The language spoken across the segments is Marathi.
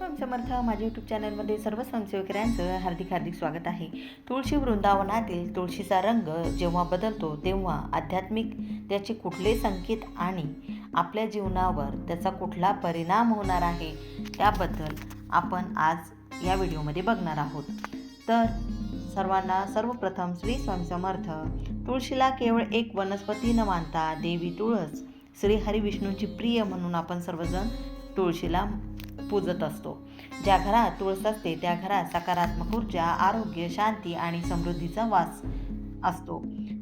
स्वामी समर्थ. माझ्या यूट्यूब चॅनलमध्ये सर्व स्वयंसेवकांचं हार्दिक हार्दिक स्वागत आहे. तुळशी वृंदावनातील तुळशीचा रंग जेव्हा बदलतो तेव्हा आध्यात्मिक त्याचे कुठले संकेत आणि आपल्या जीवनावर त्याचा कुठला परिणाम होणार आहे त्याबद्दल आपण आज या व्हिडिओमध्ये बघणार आहोत. तर सर्वांना सर्वप्रथम श्री स्वामी समर्थ. तुळशीला केवळ एक वनस्पती न मानता देवी तुळस श्री हरी विष्णूंची प्रिय म्हणून आपण सर्वजण तुळशीला पूजत असतो. ज्या घरात तुळस असते त्या घरात सकारात्मक ऊर्जा, आरोग्य, शांती आणि समृद्धीचा वास असतो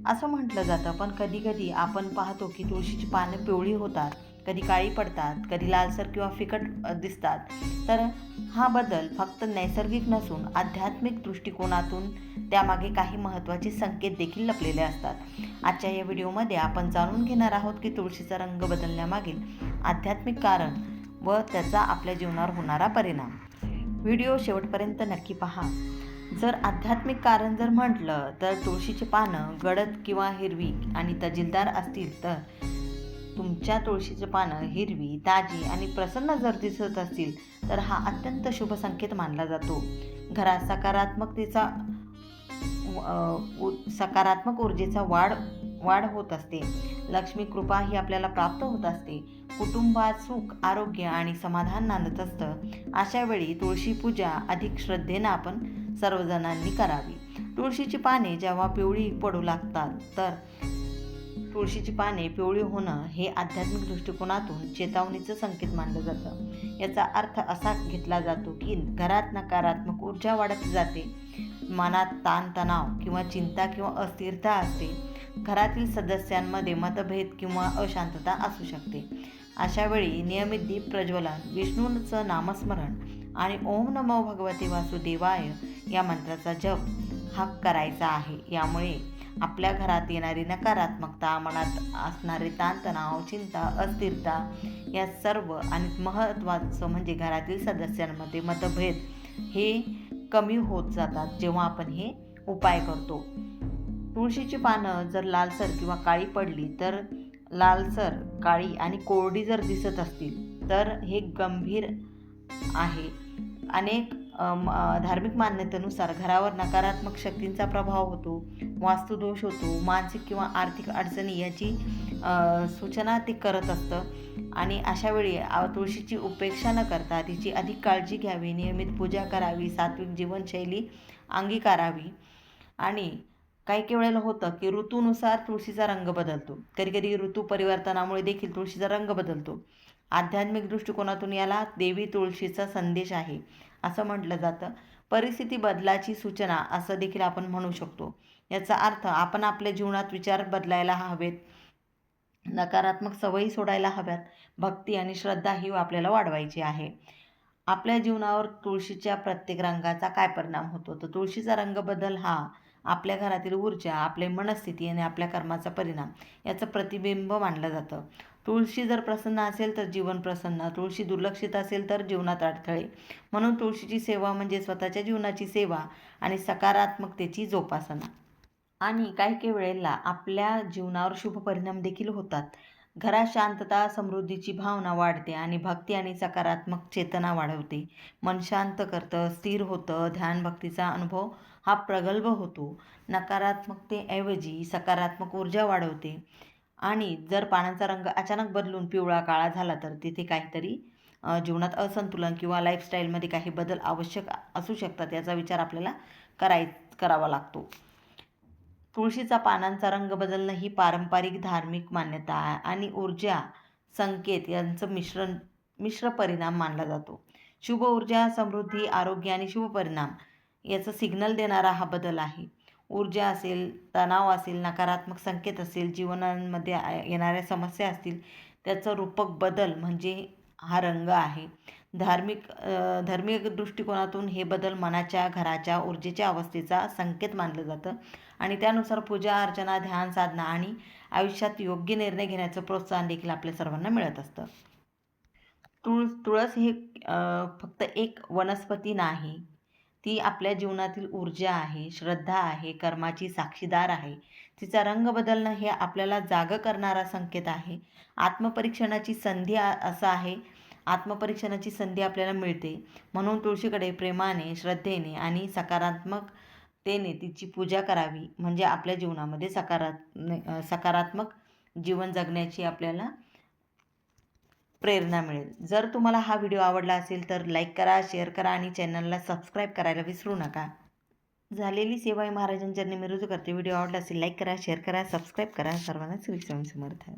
असं म्हटलं जातं. पण कधी कधी आपण पाहतो की तुळशीची पानं पिवळी होतात, कधी काळी पडतात, कधी लालसर किंवा फिकट दिसतात. तर हा बदल फक्त नैसर्गिक नसून आध्यात्मिक दृष्टिकोनातून त्यामागे काही महत्त्वाचे संकेत देखील लपलेले असतात. आजच्या या व्हिडिओमध्ये आपण जाणून घेणार आहोत की तुळशीचा रंग बदलण्यामागील आध्यात्मिक कारण व त्याचा आपल्या जीवनावर होणारा परिणाम. व्हिडिओ शेवटपर्यंत नक्की पहा. जर आध्यात्मिक कारण जर म्हटलं तर तुळशीची पानं गडद किंवा हिरवी आणि तजीलदार असतील तर तुमच्या तुळशीची पानं हिरवी, ताजी आणि प्रसन्न जर दिसत असतील तर हा अत्यंत शुभ संकेत मानला जातो. घरात सकारात्मक ऊर्जेचा वाढ होत असते. लक्ष्मी कृपा ही आपल्याला प्राप्त होत असते. कुटुंबात सुख, आरोग्य आणि समाधान नांदत असतं. अशा वेळी तुळशी पूजा अधिक श्रद्धेनं आपण सर्वजणांनी करावी. तुळशीची पाने जेव्हा पिवळी पडू लागतात तर तुळशीची पाने पिवळी होणं हे आध्यात्मिक दृष्टिकोनातून चेतावणीचं संकेत मानलं जातं. याचा अर्थ असा घेतला जातो की घरात नकारात्मक ऊर्जा वाढत जाते, मनात ताणतणाव किंवा चिंता किंवा अस्थिरता असते, घरातील सदस्यांमध्ये मतभेद किंवा अशांतता असू शकते. अशा वेळी नियमित दीप प्रज्वलन, विष्णूंचं नामस्मरण आणि ओम नमो भगवते वासुदेवाय या मंत्राचा जप हा करायचा आहे. यामुळे आपल्या घरात येणारी नकारात्मकता, मनात असणारे ताणतणाव, चिंता, अस्थिरता या सर्व आणि महत्त्वाचं म्हणजे घरातील सदस्यांमध्ये मतभेद हे कमी होत जातात जेव्हा आपण हे उपाय करतो. तुळशीची पानं जर लालसर किंवा काळी पडली तर लालसर, काळी आणि कोरडी जर दिसत असतील तर हे गंभीर आहे. अनेक धार्मिक मान्यतेनुसार घरावर नकारात्मक शक्तींचा प्रभाव होतो, वास्तुदोष होतो, मानसिक किंवा आर्थिक अडचणी याची सूचना ते करत असतं. आणि अशा वेळी तुळशीची उपेक्षा न करता तिची अधिक काळजी घ्यावी, नियमित पूजा करावी, सात्विक जीवनशैली अंगीकारावी. आणि काही वेळेला होतं की ऋतूनुसार तुळशीचा रंग बदलतो. कधीकधी ऋतू परिवर्तनामुळे देखील तुळशीचा रंग बदलतो. आध्यात्मिक दृष्टिकोनातून याला देवी तुळशीचा संदेश आहे असं म्हटलं जातं. परिस्थिती बदलाची सूचना असं देखील आपण म्हणू शकतो. याचा अर्थ आपण आपल्या जीवनात विचार बदलायला हवेत, नकारात्मक सवयी सोडायला हव्यात, भक्ती आणि श्रद्धा ही आपल्याला वाढवायची आहे. आपल्या जीवनावर तुळशीच्या प्रत्येक रंगाचा काय परिणाम होतो? तर तुळशीचा रंग बदल हा आपल्या घरातील ऊर्जा, आपली मनस्थिती आणि आपल्या कर्माचा परिणाम याचं प्रतिबिंब मानलं जातं. तुळशी जर प्रसन्न असेल तर जीवन प्रसन्न, तुळशी दुर्लक्षित असेल तर जीवनात अडथळे. म्हणून तुळशीची सेवा म्हणजे स्वतःच्या जीवनाची सेवा आणि सकारात्मकतेची जोपासना. आणि काही वेळेला आपल्या जीवनावर शुभ परिणाम देखील होतात. घरात शांतता, समृद्धीची भावना वाढते आणि भक्ती आणि सकारात्मक चेतना वाढवते. मन शांत करतं, स्थिर होतं, ध्यान भक्तीचा अनुभव हा प्रगल्भ होतो. नकारात्मकतेऐवजी सकारात्मक ऊर्जा वाढवते. आणि जर पानांचा रंग अचानक बदलून पिवळा, काळा झाला तर तिथे काहीतरी जीवनात असंतुलन किंवा लाईफस्टाईलमध्ये काही बदल आवश्यक असू शकतात. याचा विचार आपल्याला करावा लागतो. तुळशीचा पानांचा रंग बदलणं ही पारंपरिक धार्मिक मान्यता आणि ऊर्जा संकेत यांचं मिश्र परिणाम मानला जातो. शुभ ऊर्जा, समृद्धी, आरोग्य आणि शुभ परिणाम याचं सिग्नल देणारा हा बदल आहे. ऊर्जा असेल, तणाव असेल, नकारात्मक संकेत असेल, जीवनामध्ये येणाऱ्या समस्या असतील त्याचं रूपक बदल म्हणजे हा रंग आहे. धर्मीय दृष्टिकोनातून हे बदल मनाच्या, घराच्या ऊर्जेच्या अवस्थेचा संकेत मानलं जातं आणि त्यानुसार पूजा अर्चना, ध्यान साधना आणि आयुष्यात योग्य निर्णय घेण्याचं प्रोत्साहन देखील आपल्या सर्वांना मिळत असतं. तुळस हे फक्त एक वनस्पती नाही, ती आपल्या जीवनातील ऊर्जा आहे, श्रद्धा आहे, कर्माची साक्षीदार आहे. तिचा रंग बदलणं हे आपल्याला जागं करणारा संकेत आहे, आत्मपरीक्षणाची संधी असं आहे आत्मपरीक्षणाची संधी आपल्याला मिळते. म्हणून तुळशीकडे प्रेमाने, श्रद्धेने आणि सकारात्मकतेने तिची पूजा करावी. म्हणजे आपल्या जीवनामध्ये सकारात्मक जीवन जगण्याची आपल्याला प्रेरणा मिळेल. जर तुम्हाला हा व्हिडिओ आवडला असेल तर लाईक करा, शेअर करा आणि चॅनलला सबस्क्राईब करायला विसरू नका. झालेली सेवा ही महाराजांच्या चरणी मी रुजू करते. व्हिडिओ आवडला असेल लाईक करा, शेअर करा, सबस्क्राईब करा. सर्वांना श्री स्वामी समर्थ.